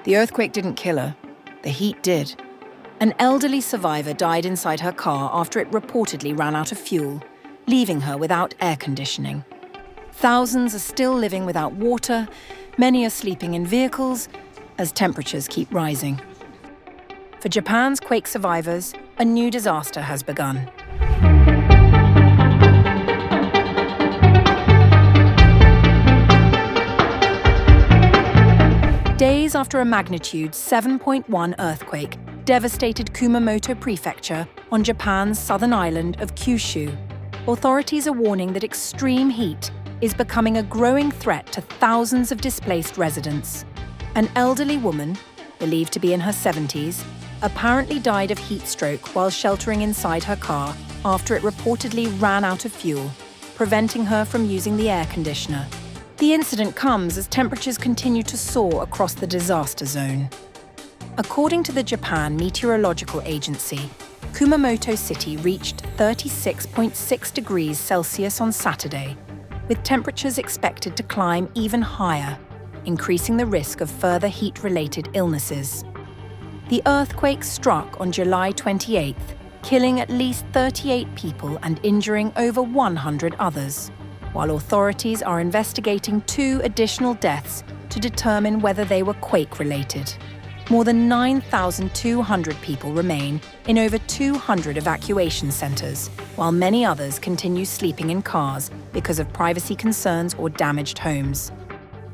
The earthquake didn't kill her. The heat did. An elderly survivor died inside her car after it reportedly ran out of fuel, leaving her without air conditioning. Thousands are still living without water, many are sleeping in vehicles as temperatures keep rising. For Japan's quake survivors, a new disaster has begun. Days after a magnitude 7.1 earthquake devastated Kumamoto Prefecture on Japan's southern island of Kyushu, authorities are warning that extreme heat is becoming a growing threat to thousands of displaced residents. An elderly woman, believed to be in her 70s, apparently died of heat stroke while sheltering inside her car after it reportedly ran out of fuel, preventing her from using the air conditioner. The incident comes as temperatures continue to soar across the disaster zone. According to the Japan Meteorological Agency, Kumamoto City reached 36.6 degrees Celsius on Saturday, with temperatures expected to climb even higher, increasing the risk of further heat-related illnesses. The earthquake struck on July 28th, killing at least 38 people and injuring over 100 others, while authorities are investigating 2 additional deaths to determine whether they were quake-related. More than 9,200 people remain in over 200 evacuation centers, while many others continue sleeping in cars because of privacy concerns or damaged homes.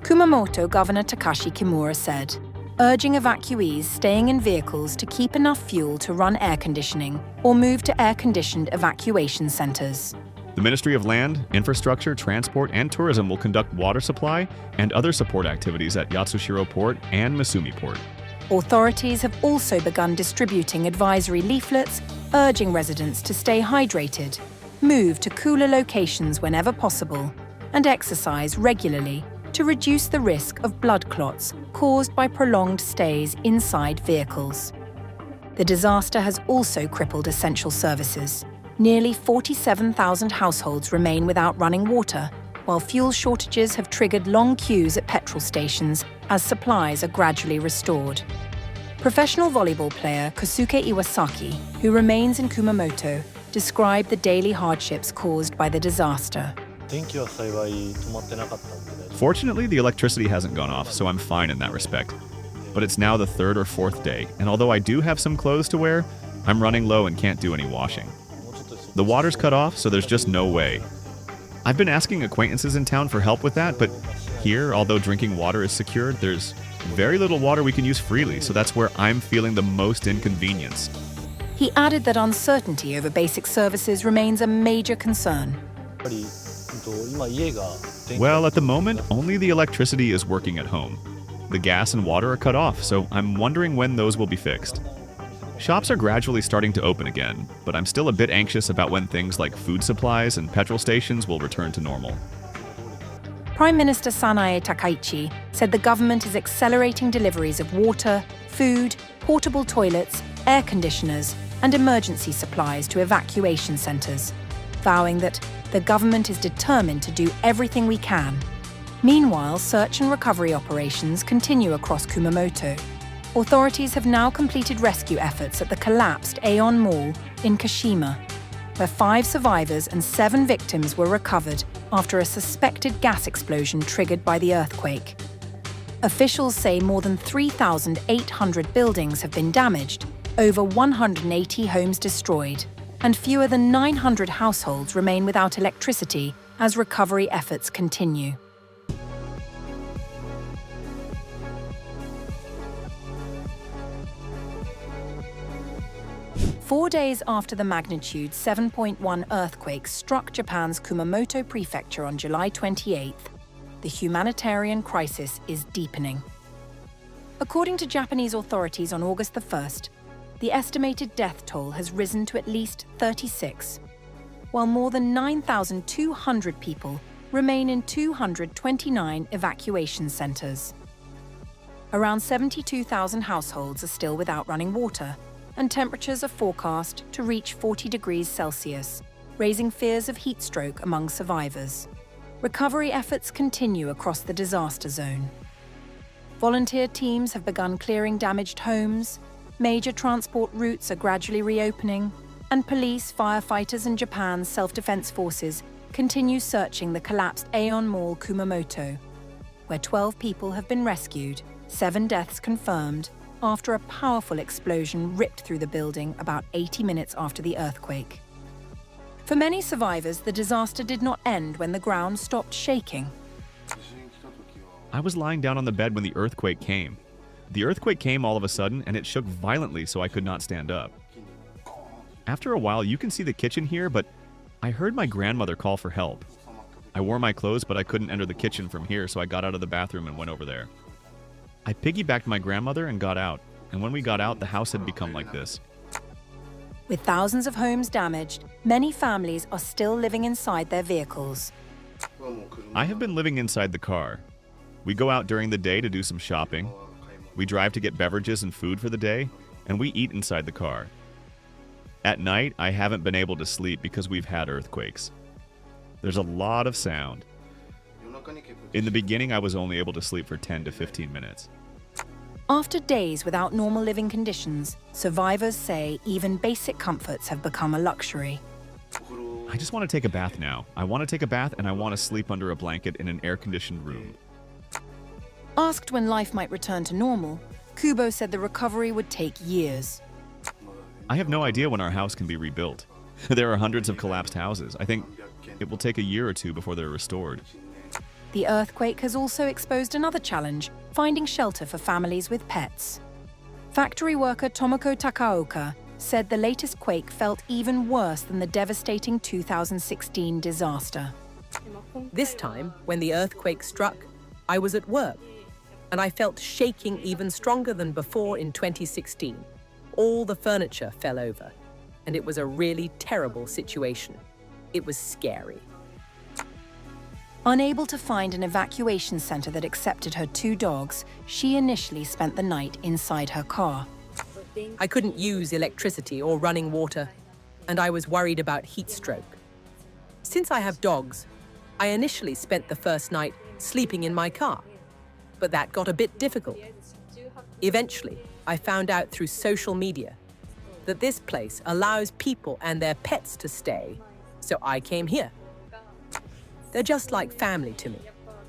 Kumamoto Governor Takashi Kimura said, urging evacuees staying in vehicles to keep enough fuel to run air conditioning or move to air-conditioned evacuation centers. The Ministry of Land, Infrastructure, Transport, and Tourism will conduct water supply and other support activities at Yatsushiro Port and Misumi Port. Authorities have also begun distributing advisory leaflets urging residents to stay hydrated, move to cooler locations whenever possible, and exercise regularly to reduce the risk of blood clots caused by prolonged stays inside vehicles. The disaster has also crippled essential services. Nearly 47,000 households remain without running water, while fuel shortages have triggered long queues at petrol stations as supplies are gradually restored. Professional volleyball player Kosuke Iwasaki, who remains in Kumamoto, described the daily hardships caused by the disaster. Fortunately, the electricity hasn't gone off, so I'm fine in that respect. But it's now the 3rd or 4th day, and although I do have some clothes to wear, I'm running low and can't do any washing. The water's cut off, so there's just no way. I've been asking acquaintances in town for help with that, but here, although drinking water is secured, there's very little water we can use freely, so that's where I'm feeling the most inconvenience. He added that uncertainty over basic services remains a major concern. Well, at the moment, only the electricity is working at home. The gas and water are cut off, so I'm wondering when those will be fixed. Shops are gradually starting to open again, but I'm still a bit anxious about when things like food supplies and petrol stations will return to normal. Prime Minister Sanae Takaichi said the government is accelerating deliveries of water, food, portable toilets, air conditioners, and emergency supplies to evacuation centers, vowing that the government is determined to do everything we can. Meanwhile, search and recovery operations continue across Kumamoto. Authorities have now completed rescue efforts at the collapsed Aeon Mall in Kashima, where 5 survivors and 7 victims were recovered after a suspected gas explosion triggered by the earthquake. Officials say more than 3,800 buildings have been damaged, over 180 homes destroyed, and fewer than 900 households remain without electricity as recovery efforts continue. Four days after the magnitude 7.1 earthquake struck Japan's Kumamoto Prefecture on July 28th, the humanitarian crisis is deepening. According to Japanese authorities on August 1st, the estimated death toll has risen to at least 36, while more than 9,200 people remain in 229 evacuation centers. Around 72,000 households are still without running water, and temperatures are forecast to reach 40 degrees Celsius, raising fears of heat stroke among survivors. Recovery efforts continue across the disaster zone. Volunteer teams have begun clearing damaged homes, major transport routes are gradually reopening, and police, firefighters, and Japan's self-defense forces continue searching the collapsed Aeon Mall Kumamoto, where 12 people have been rescued, 7 deaths confirmed, after a powerful explosion ripped through the building about 80 minutes after the earthquake. For many survivors, the disaster did not end when the ground stopped shaking. I was lying down on the bed when the earthquake came. The earthquake came all of a sudden, and it shook violently so I could not stand up. After a while, you can see the kitchen here, but I heard my grandmother call for help. I wore my clothes, but I couldn't enter the kitchen from here, so I got out of the bathroom and went over there. I piggybacked my grandmother and got out, and when we got out, the house had become like this. With thousands of homes damaged, many families are still living inside their vehicles. I have been living inside the car. We go out during the day to do some shopping. We drive to get beverages and food for the day, and we eat inside the car. At night, I haven't been able to sleep because we've had earthquakes. There's a lot of sound. In the beginning, I was only able to sleep for 10 to 15 minutes. After days without normal living conditions, survivors say even basic comforts have become a luxury. I just want to take a bath now. I want to take a bath and I want to sleep under a blanket in an air-conditioned room. Asked when life might return to normal, Kubo said the recovery would take years. I have no idea when our house can be rebuilt. There are hundreds of collapsed houses. I think it will take a year or two before they're restored. The earthquake has also exposed another challenge, finding shelter for families with pets. Factory worker Tomoko Takaoka said the latest quake felt even worse than the devastating 2016 disaster. This time, when the earthquake struck, I was at work, and I felt shaking even stronger than before in 2016. All the furniture fell over, and it was a really terrible situation. It was scary. Unable to find an evacuation center that accepted her 2 dogs, she initially spent the night inside her car. I couldn't use electricity or running water, and I was worried about heat stroke. Since I have dogs, I initially spent the first night sleeping in my car, but that got a bit difficult. Eventually, I found out through social media that this place allows people and their pets to stay, so I came here. They're just like family to me.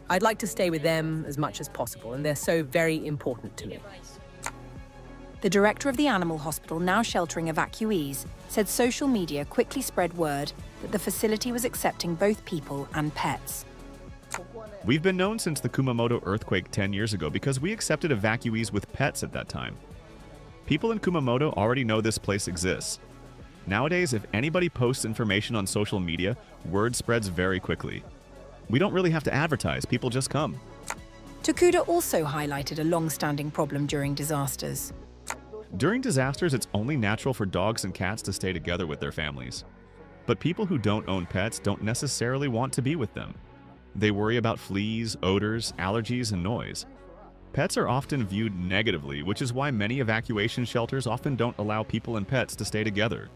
I'd like to stay with them as much as possible, and they're so very important to me. The director of the animal hospital now sheltering evacuees said social media quickly spread word that the facility was accepting both people and pets. We've been known since the Kumamoto earthquake 10 years ago because we accepted evacuees with pets at that time. People in Kumamoto already know this place exists. Nowadays, if anybody posts information on social media, word spreads very quickly. We don't really have to advertise, people just come. Tokuda also highlighted a long-standing problem during disasters. During disasters, it's only natural for dogs and cats to stay together with their families. But people who don't own pets don't necessarily want to be with them. They worry about fleas, odors, allergies, and noise. Pets are often viewed negatively, which is why many evacuation shelters often don't allow people and pets to stay together.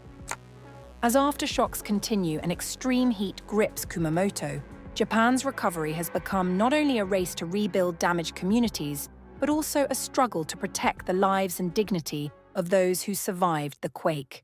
As aftershocks continue and extreme heat grips Kumamoto, Japan's recovery has become not only a race to rebuild damaged communities, but also a struggle to protect the lives and dignity of those who survived the quake.